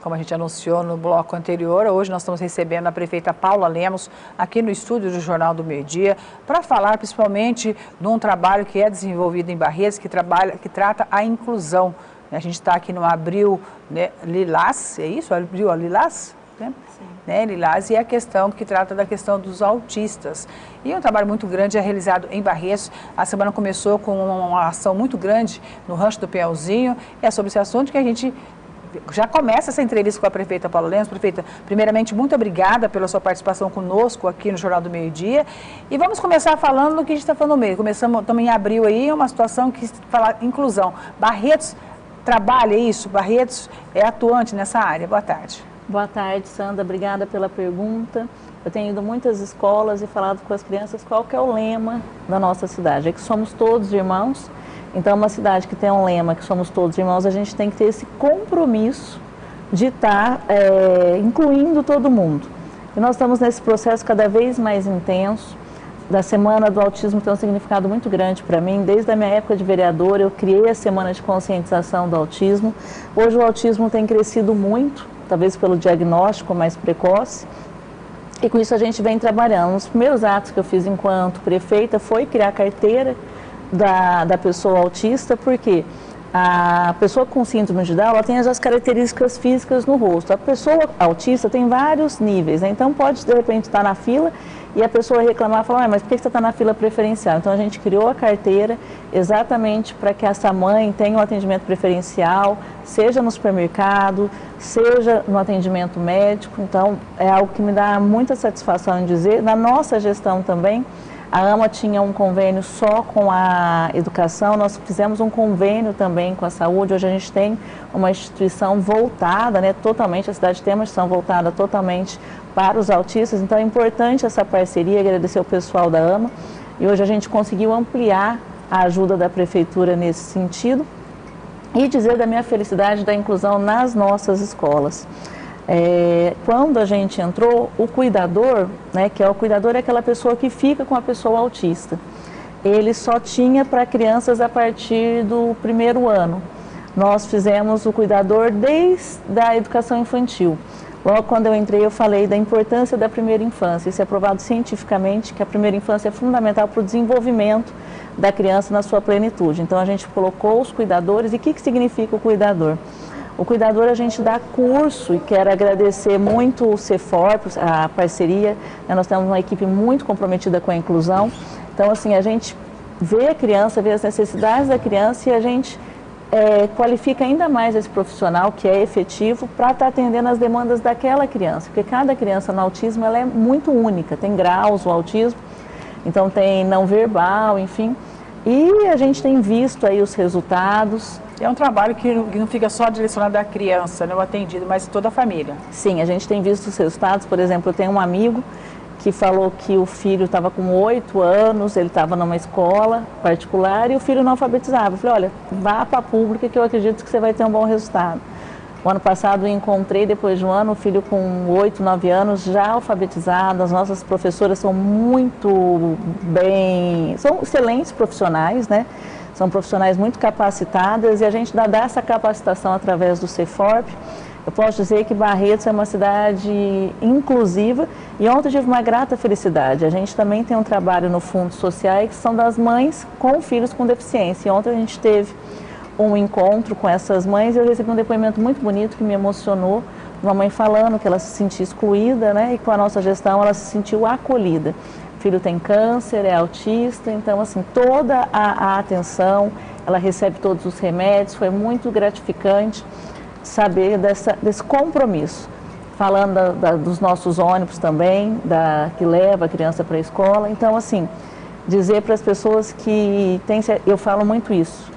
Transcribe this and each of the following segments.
como a gente anunciou no bloco anterior, hoje nós estamos recebendo a prefeita Paula Lemos aqui no estúdio do Jornal do Meio Dia para falar principalmente de um trabalho que é desenvolvido em Barretos, que trata a inclusão. A gente está aqui no Abril, né, Lilás, é isso? Abril Lilás? Né? Né, Lilás, e a questão que trata da questão dos autistas. E um trabalho muito grande é realizado em Barretos. A semana começou com uma ação muito grande no Rancho do Pinhalzinho. É sobre esse assunto que a gente já começa essa entrevista com a prefeita Paula Lemos. Prefeita, primeiramente, muito obrigada pela sua participação conosco aqui no Jornal do Meio Dia. E vamos começar falando do que a gente está falando no meio. Começamos também em abril aí, uma situação que fala inclusão. Barretos trabalha isso? Barretos é atuante nessa área. Boa tarde. Boa tarde, Sandra. Obrigada pela pergunta. Eu tenho ido a muitas escolas e falado com as crianças qual que é o lema da nossa cidade. É que somos todos irmãos. Então, uma cidade que tem um lema que somos todos irmãos, a gente tem que ter esse compromisso de estar incluindo todo mundo. E nós estamos nesse processo cada vez mais intenso. Da Semana do Autismo tem um significado muito grande para mim. Desde a minha época de vereadora, eu criei a Semana de Conscientização do Autismo. Hoje o autismo tem crescido muito, talvez pelo diagnóstico mais precoce, e com isso a gente vem trabalhando. Um dos primeiros atos que eu fiz enquanto prefeita foi criar a carteira da pessoa autista, porque a pessoa com síndrome de Down, ela tem as características físicas no rosto. A pessoa autista tem vários níveis, né? Então pode de repente estar na fila e a pessoa reclamar e falar, mas por que você está na fila preferencial? Então a gente criou a carteira exatamente para que essa mãe tenha um atendimento preferencial, seja no supermercado, seja no atendimento médico. Então é algo que me dá muita satisfação em dizer. Na nossa gestão também, a AMA tinha um convênio só com a educação, nós fizemos um convênio também com a saúde. Hoje a gente tem uma instituição voltada, né, totalmente, a cidade tem uma instituição voltada totalmente para os autistas, então é importante essa parceria, agradecer o pessoal da AMA. E hoje a gente conseguiu ampliar a ajuda da prefeitura nesse sentido e dizer da minha felicidade da inclusão nas nossas escolas. Quando a gente entrou, o cuidador, né, que é o cuidador é aquela pessoa que fica com a pessoa autista. Ele só tinha para crianças a partir do primeiro ano. Nós fizemos o cuidador desde a educação infantil. Logo quando eu entrei, eu falei da importância da primeira infância. Isso é provado cientificamente que a primeira infância é fundamental para o desenvolvimento da criança na sua plenitude. Então a gente colocou os cuidadores. E o que significa o cuidador? O cuidador a gente dá curso e quero agradecer muito o CEFORP, a parceria. Nós temos uma equipe muito comprometida com a inclusão. Então, assim, a gente vê a criança, vê as necessidades da criança e a gente qualifica ainda mais esse profissional que é efetivo para estar atendendo as demandas daquela criança. Porque cada criança no autismo ela é muito única, tem graus o autismo, então tem não verbal, enfim. E a gente tem visto aí os resultados. É um trabalho que não fica só direcionado à criança, né, o atendido, mas toda a família. Sim, a gente tem visto os resultados. Por exemplo, eu tenho um amigo que falou que o filho estava com 8 anos, ele estava numa escola particular e o filho não alfabetizava. Eu falei, olha, vá para a pública que eu acredito que você vai ter um bom resultado. O ano passado eu encontrei, depois de um ano, o filho com 8, 9 anos já alfabetizado. As nossas professoras são muito bem, são excelentes profissionais, né? São profissionais muito capacitadas e a gente dá essa capacitação através do CEFORP. Eu posso dizer que Barretos é uma cidade inclusiva e ontem eu tive uma grata felicidade. A gente também tem um trabalho no Fundo Social que são das mães com filhos com deficiência. E ontem a gente teve um encontro com essas mães e eu recebi um depoimento muito bonito que me emocionou. Uma mãe falando que ela se sentia excluída, né? E com a nossa gestão ela se sentiu acolhida. O filho tem câncer, é autista, então assim, toda a atenção, ela recebe todos os remédios, foi muito gratificante saber desse compromisso. Falando dos nossos ônibus também, que leva a criança para a escola, então assim, dizer para as pessoas que eu falo muito isso,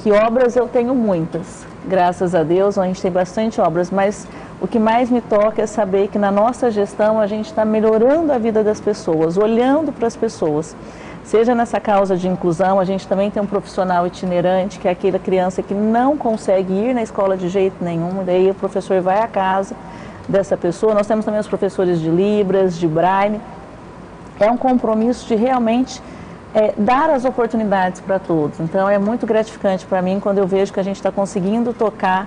que obras eu tenho muitas, graças a Deus, a gente tem bastante obras, mas o que mais me toca é saber que na nossa gestão a gente está melhorando a vida das pessoas, olhando para as pessoas. Seja nessa causa de inclusão, a gente também tem um profissional itinerante, que é aquela criança que não consegue ir na escola de jeito nenhum, daí o professor vai à casa dessa pessoa. Nós temos também os professores de Libras, de Braille. É um compromisso de realmente dar as oportunidades para todos. Então é muito gratificante para mim quando eu vejo que a gente está conseguindo tocar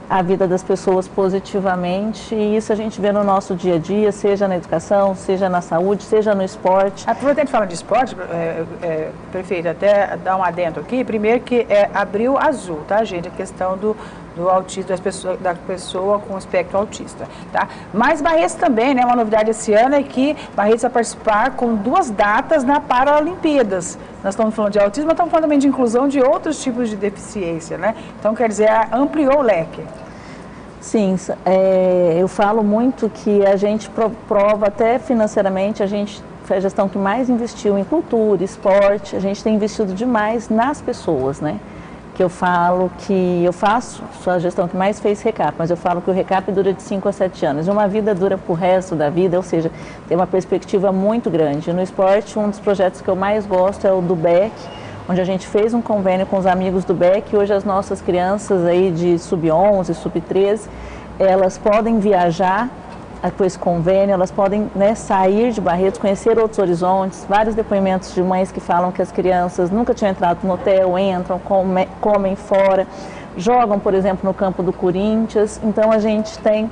a vida das pessoas positivamente, e isso a gente vê no nosso dia a dia, seja na educação, seja na saúde, seja no esporte. Aproveitando de falar de esporte, prefeito, até dar um adendo aqui, primeiro que é Abril Azul, tá, gente, a questão do autismo, da pessoa com espectro autista, tá? Mas Barretos também, né, uma novidade esse ano é que Barretos vai participar com 2 datas na Paralimpíadas. Nós estamos falando de autismo, mas estamos falando também de inclusão de outros tipos de deficiência, né? Então, quer dizer, ampliou o leque. Sim, eu falo muito que a gente prova até financeiramente, a gente foi a gestão que mais investiu em cultura, esporte, a gente tem investido demais nas pessoas, né? Que eu falo que eu faço, sou a gestão que mais fez recap, mas eu falo que o recap dura de 5 a 7 anos. E uma vida dura para o resto da vida, ou seja, tem uma perspectiva muito grande. No esporte, um dos projetos que eu mais gosto é o do BEC, onde a gente fez um convênio com os amigos do BEC. E hoje as nossas crianças aí de sub-11, sub-13, elas podem viajar com esse convênio, elas podem, né, sair de Barretos, conhecer outros horizontes, vários depoimentos de mães que falam que as crianças nunca tinham entrado no hotel, entram, comem fora, jogam, por exemplo, no campo do Corinthians. Então a gente tem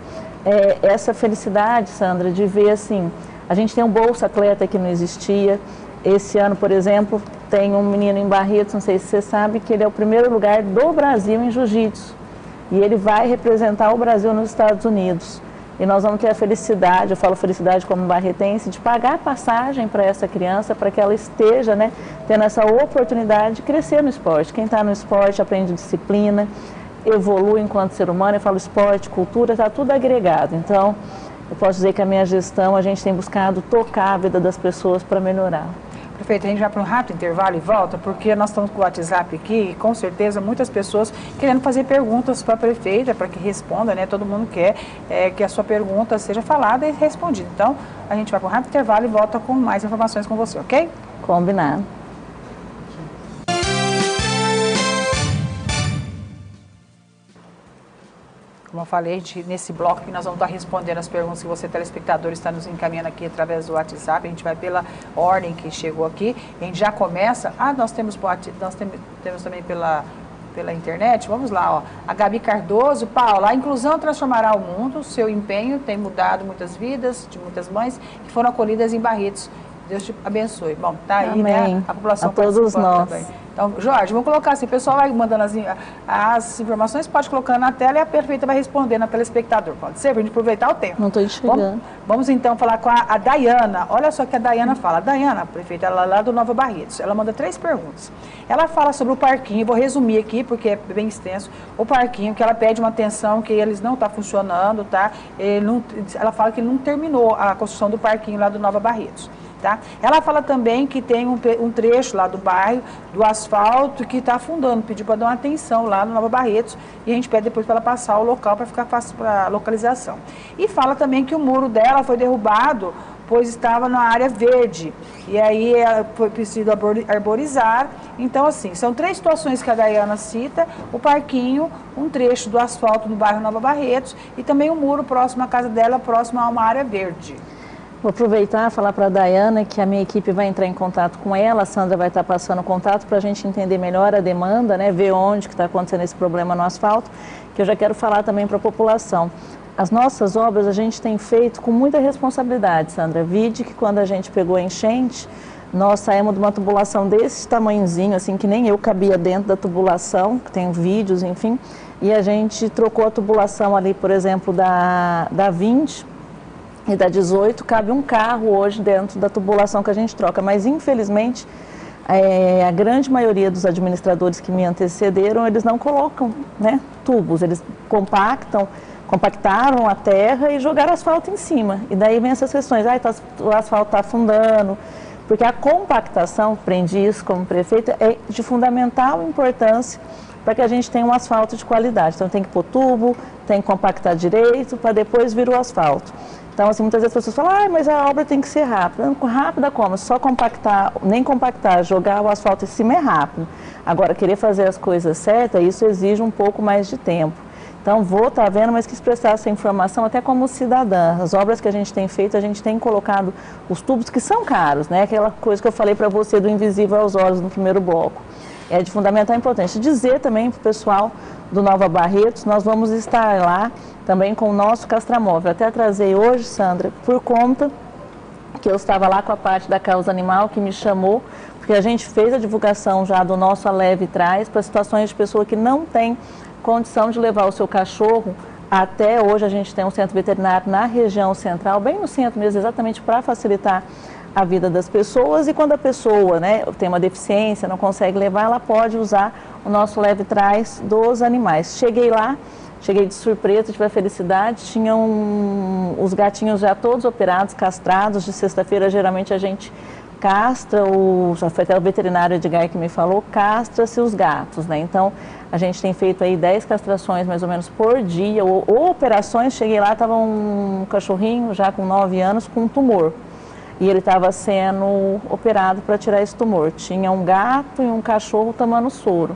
essa felicidade, Sandra, de ver assim, a gente tem um Bolsa Atleta que não existia. Esse ano, por exemplo, tem um menino em Barretos, não sei se você sabe, que ele é o primeiro lugar do Brasil em jiu-jitsu e ele vai representar o Brasil nos Estados Unidos. E nós vamos ter a felicidade, eu falo felicidade como barretense, de pagar a passagem para essa criança, para que ela esteja, né, tendo essa oportunidade de crescer no esporte. Quem está no esporte aprende disciplina, evolui enquanto ser humano. Eu falo esporte, cultura, está tudo agregado. Então, eu posso dizer que a minha gestão, a gente tem buscado tocar a vida das pessoas para melhorar. Prefeito, a gente vai para um rápido intervalo e volta, porque nós estamos com o WhatsApp aqui e com certeza muitas pessoas querendo fazer perguntas para a prefeita, para que responda, né? Todo mundo quer que a sua pergunta seja falada e respondida. Então, a gente vai para um rápido intervalo e volta com mais informações com você, ok? Combinado. Como eu falei, nesse bloco que nós vamos estar respondendo as perguntas que você, telespectador, está nos encaminhando aqui através do WhatsApp. A gente vai pela ordem que chegou aqui. A gente já começa. Nós temos também pela internet. Vamos lá, ó. A Gabi Cardoso. Paula, a inclusão transformará o mundo. Seu empenho tem mudado muitas vidas de muitas mães que foram acolhidas em Barretos. Deus te abençoe. Bom, tá aí, amém, né? A população a todos nós também. Então, Jorge, vamos colocar assim, o pessoal vai mandando as informações, pode colocar na tela e a prefeita vai responder na telespectador. Pode ser, para a gente aproveitar o tempo. Não estou enxergando. Vamos então falar com a Dayana. Olha só o que a Dayana fala. A Dayana, prefeita, ela é lá do Nova Barretos. Ela manda 3 perguntas. Ela fala sobre o parquinho, vou resumir aqui porque é bem extenso. O parquinho, que ela pede uma atenção, que eles não estão funcionando, tá? Ela fala que não terminou a construção do parquinho lá do Nova Barretos. Tá? Ela fala também que tem um trecho lá do bairro, do asfalto, que está afundando, pediu para dar uma atenção lá no Nova Barretos e a gente pede depois para ela passar o local para ficar fácil para a localização. E fala também que o muro dela foi derrubado, pois estava na área verde, e aí foi preciso arborizar. Então, assim, são 3 situações que a Dayana cita: o parquinho, um trecho do asfalto no bairro Nova Barretos e também um muro próximo à casa dela, próximo a uma área verde. Vou aproveitar e falar para a Dayana que a minha equipe vai entrar em contato com ela, a Sandra vai estar passando o contato para a gente entender melhor a demanda, né, ver onde que está acontecendo esse problema no asfalto, que eu já quero falar também para a população. As nossas obras a gente tem feito com muita responsabilidade, Sandra. Vide que quando a gente pegou a enchente, nós saímos de uma tubulação desse tamanhozinho, assim, que nem eu cabia dentro da tubulação, que tem vídeos, enfim, e a gente trocou a tubulação ali, por exemplo, da 20, e da 18, cabe um carro hoje dentro da tubulação que a gente troca, mas infelizmente a grande maioria dos administradores que me antecederam, eles não colocam, né, tubos, eles compactaram a terra e jogaram asfalto em cima, e daí vem essas questões, o asfalto está afundando, porque a compactação, aprendi isso como prefeita, é de fundamental importância para que a gente tenha um asfalto de qualidade. Então tem que pôr tubo, tem que compactar direito, para depois vir o asfalto. Então, assim, muitas vezes as pessoas falam, mas a obra tem que ser rápida. Rápida como? Só compactar, nem compactar, jogar o asfalto em cima é rápido. Agora, querer fazer as coisas certas, isso exige um pouco mais de tempo. Então, vou estar vendo, mas quis prestar essa informação até como cidadã. As obras que a gente tem feito, a gente tem colocado os tubos que são caros, né? Aquela coisa que eu falei para você do invisível aos olhos no primeiro bloco. é de fundamental importância. Dizer também para o pessoal do Nova Barretos, nós vamos estar lá também com o nosso castramóvel. Até trazei hoje, Sandra, por conta que eu estava lá com a parte da causa animal que me chamou, porque a gente fez a divulgação já do nosso Aleve Traz para situações de pessoa que não tem condição de levar o seu cachorro. Até hoje a gente tem um centro veterinário na região central, bem no centro mesmo, exatamente para facilitar a vida das pessoas. E quando a pessoa, né, tem uma deficiência, não consegue levar, ela pode usar o nosso Leve Traz dos animais. Cheguei lá, cheguei de surpresa, tive a felicidade, tinham os gatinhos já todos operados, castrados. De sexta-feira geralmente a gente castra, já foi até o veterinário Edgar que me falou, castra-se os gatos, né? Então, a gente tem feito aí 10 castrações mais ou menos por dia, ou operações. Cheguei lá, estava um cachorrinho já com 9 anos com um tumor. E ele estava sendo operado para tirar esse tumor. Tinha um gato e um cachorro tomando soro.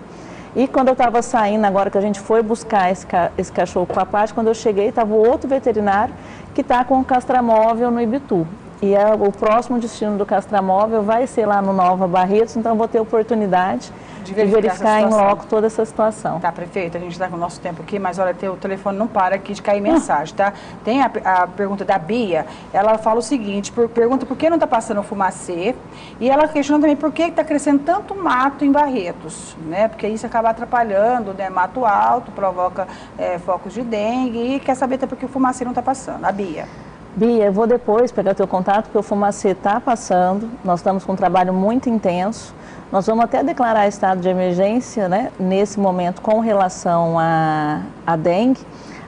E quando eu estava saindo, agora que a gente foi buscar esse cachorro com a parte, quando eu cheguei, estava o outro veterinário que está com o castramóvel no Ibitu. E o próximo destino do castramóvel vai ser lá no Nova Barretos, então eu vou ter oportunidade de verificar em loco toda essa situação. Tá, prefeita, a gente está com o nosso tempo aqui, mas olha, o telefone não para aqui de cair mensagem, tá? Tem a pergunta da Bia, ela fala o seguinte, pergunta por que não está passando fumacê, e ela questiona também por que está crescendo tanto mato em Barretos, né? Porque isso acaba atrapalhando, né? Mato alto, provoca focos de dengue, e quer saber até por que o fumacê não está passando. A Bia. Bia, eu vou depois pegar teu contato, porque o fumacê está passando, nós estamos com um trabalho muito intenso, nós vamos até declarar estado de emergência, né, nesse momento com relação à dengue,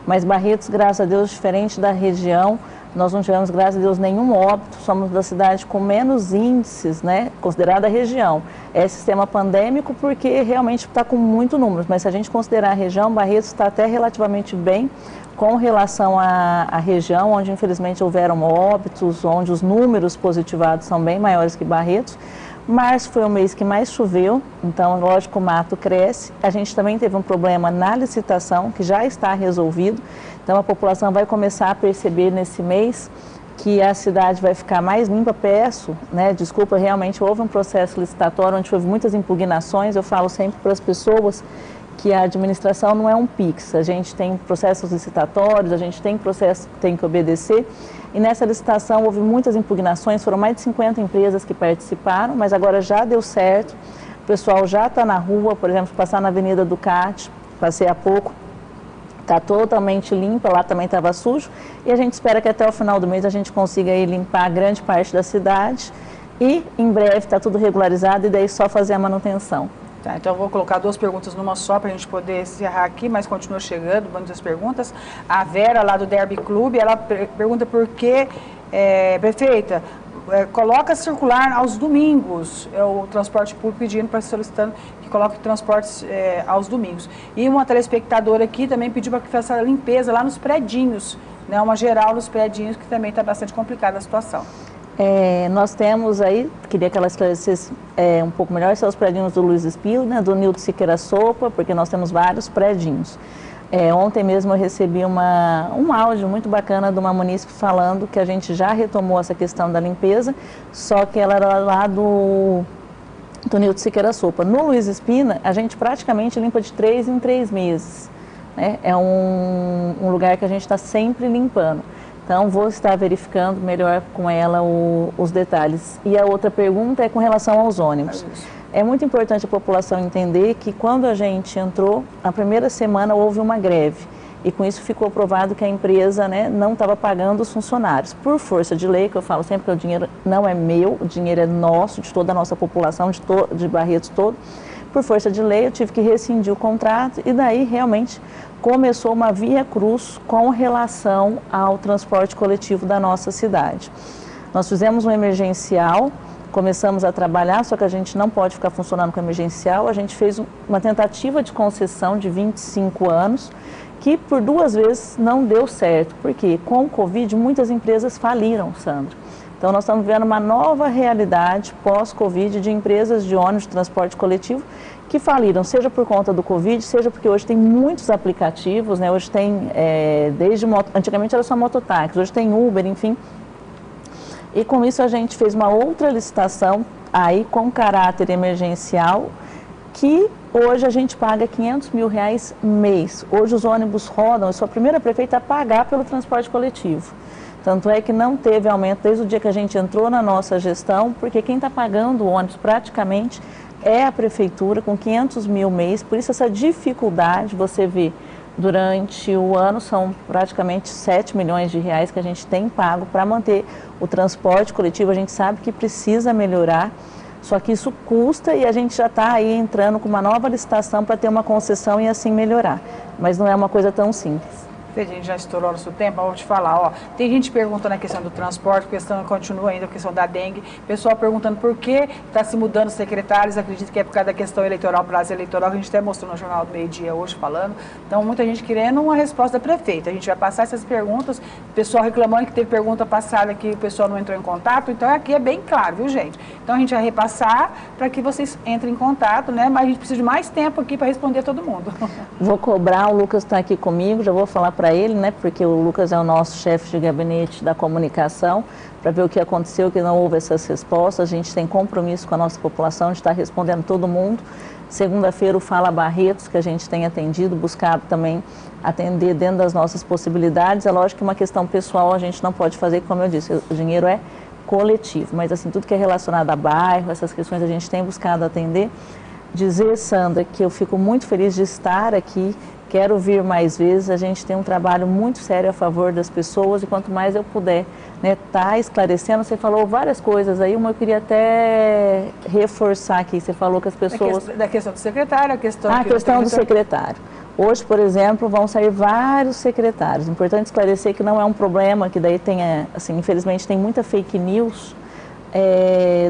mas Barretos, graças a Deus, diferente da região, nós não tivemos, graças a Deus, nenhum óbito, somos da cidade com menos índices, né, considerada a região. É sistema pandêmico porque realmente está com muito números, mas se a gente considerar a região, Barretos está até relativamente bem, com relação à região, onde infelizmente houveram óbitos, onde os números positivados são bem maiores que Barretos. Março foi o mês que mais choveu, então lógico o mato cresce. A gente também teve um problema na licitação, que já está resolvido. Então a população vai começar a perceber nesse mês que a cidade vai ficar mais limpa. Peço, né, desculpa, realmente houve um processo licitatório onde houve muitas impugnações. Eu falo sempre para as pessoas que a administração não é um PIX, a gente tem processos licitatórios, a gente tem processo que tem que obedecer, e nessa licitação houve muitas impugnações, foram mais de 50 empresas que participaram, mas agora já deu certo, o pessoal já está na rua, por exemplo, passar na Avenida Ducati, passei há pouco, está totalmente limpa, lá também estava sujo, e a gente espera que até o final do mês a gente consiga aí limpar grande parte da cidade, e em breve está tudo regularizado, e daí só fazer a manutenção. Tá, então eu vou colocar 2 perguntas numa só para a gente poder encerrar aqui, mas continua chegando, muitas perguntas. A Vera, lá do Derby Clube, ela pergunta por que, prefeita, coloca circular aos domingos, o transporte público pedindo, solicitando que coloque transportes aos domingos. E uma telespectadora aqui também pediu para que faça a limpeza lá nos predinhos, né, uma geral nos predinhos, que também está bastante complicada a situação. Nós temos aí, queria que ela esclarecesse um pouco melhor, são os predinhos do Luiz Espio, né, do Nilton Siqueira Sopa, porque nós temos vários predinhos. Ontem mesmo eu recebi um áudio muito bacana de uma munícipe falando que a gente já retomou essa questão da limpeza, só que ela era lá do Nilton Siqueira Sopa. No Luiz Espina, a gente praticamente limpa de 3 em 3 meses. Né? É um lugar que a gente está sempre limpando. Então, vou estar verificando melhor com ela os detalhes. E a outra pergunta é com relação aos ônibus. É muito importante a população entender que quando a gente entrou, na primeira semana houve uma greve. E com isso ficou provado que a empresa, né, não estava pagando os funcionários. Por força de lei, que eu falo sempre que o dinheiro não é meu, o dinheiro é nosso, de toda a nossa população, de Barretos todo. Por força de lei, eu tive que rescindir o contrato e daí realmente começou uma via cruz com relação ao transporte coletivo da nossa cidade. Nós fizemos um emergencial, começamos a trabalhar, só que a gente não pode ficar funcionando com emergencial. A gente fez uma tentativa de concessão de 25 anos, que por 2 vezes não deu certo, porque com o Covid muitas empresas faliram, Sandra. Então nós estamos vivendo uma nova realidade pós-Covid de empresas de ônibus de transporte coletivo que faliram, seja por conta do Covid, seja porque hoje tem muitos aplicativos, né? Hoje tem, antigamente era só mototáxi, hoje tem Uber, enfim. E com isso a gente fez uma outra licitação, aí com caráter emergencial, que hoje a gente paga R$500 mil mês. Hoje os ônibus rodam, eu sou a primeira prefeita a pagar pelo transporte coletivo. Tanto é que não teve aumento desde o dia que a gente entrou na nossa gestão, porque quem está pagando o ônibus praticamente é a prefeitura, com R$500 mil mês. Por isso essa dificuldade, você vê, durante o ano são praticamente R$7 milhões que a gente tem pago para manter o transporte coletivo. A gente sabe que precisa melhorar, só que isso custa e a gente já está aí entrando com uma nova licitação para ter uma concessão e assim melhorar. Mas não é uma coisa tão simples. A gente já estourou nosso tempo, mas vou te falar, ó, tem gente perguntando a questão do transporte, a questão continua ainda, a questão da dengue, pessoal perguntando por que está se mudando secretários, acredito que é por causa da questão eleitoral, prazo eleitoral, que a gente até mostrou no Jornal do Meio-Dia hoje falando, então muita gente querendo uma resposta da prefeita, a gente vai passar essas perguntas, o pessoal reclamando que teve pergunta passada que o pessoal não entrou em contato, então aqui é bem claro, viu gente? Então a gente vai repassar para que vocês entrem em contato, né, mas a gente precisa de mais tempo aqui para responder todo mundo. Vou cobrar, o Lucas está aqui comigo, já vou falar para ele, né, porque o Lucas é o nosso chefe de gabinete da comunicação, para ver o que aconteceu, que não houve essas respostas. A gente tem compromisso com a nossa população, de estar respondendo todo mundo. Segunda-feira o Fala Barretos, que a gente tem atendido, buscado também atender dentro das nossas possibilidades. É lógico que uma questão pessoal a gente não pode fazer, como eu disse, o dinheiro é coletivo, mas assim, tudo que é relacionado a bairro, essas questões a gente tem buscado atender. Dizer, Sandra, que eu fico muito feliz de estar aqui, quero vir mais vezes, a gente tem um trabalho muito sério a favor das pessoas e quanto mais eu puder, né, tá esclarecendo, você falou várias coisas aí, uma eu queria até reforçar aqui, você falou que as pessoas... Da questão do secretário, a questão do secretário. Hoje, por exemplo, vão sair vários secretários, importante esclarecer que não é um problema, que daí tenha, assim, infelizmente tem muita fake news,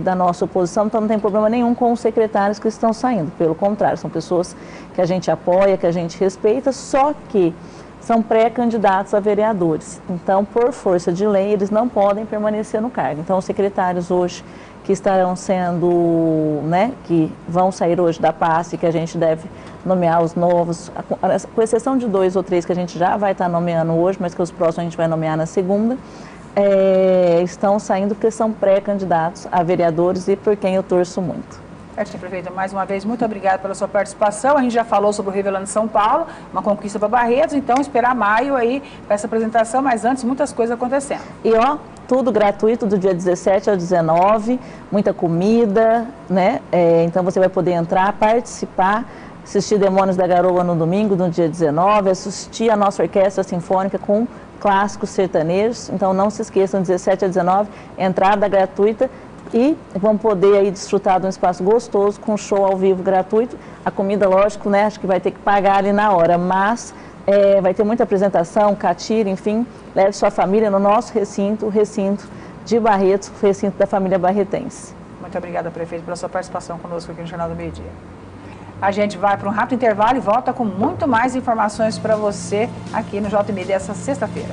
da nossa oposição, então não tem problema nenhum com os secretários que estão saindo, pelo contrário, são pessoas que a gente apoia, que a gente respeita, só que são pré-candidatos a vereadores, então por força de lei eles não podem permanecer no cargo. Então os secretários hoje que estarão sendo, né, que vão sair hoje da pasta e que a gente deve nomear os novos, com exceção de 2 ou 3 que a gente já vai estar nomeando hoje, mas que os próximos a gente vai nomear na segunda, estão saindo porque são pré-candidatos a vereadores e por quem eu torço muito. Certo, prefeita, mais uma vez, muito obrigada pela sua participação. A gente já falou sobre o Revelando São Paulo, uma conquista para Barretos, então esperar maio aí para essa apresentação, mas antes muitas coisas acontecendo. E ó, tudo gratuito do dia 17 ao 19, muita comida, né? Então você vai poder entrar, participar, assistir Demônios da Garoa no domingo, no dia 19, assistir a nossa orquestra sinfônica com clássicos sertanejos, então não se esqueçam, 17 a 19, entrada gratuita e vão poder aí desfrutar de um espaço gostoso com show ao vivo gratuito. A comida, lógico, né, acho que vai ter que pagar ali na hora, mas vai ter muita apresentação, catira, enfim, leve sua família no nosso recinto, o recinto de Barretos, o recinto da família barretense. Muito obrigada, prefeito, pela sua participação conosco aqui no Jornal do Meio-Dia. A gente vai para um rápido intervalo e volta com muito mais informações para você aqui no JMD dessa sexta-feira.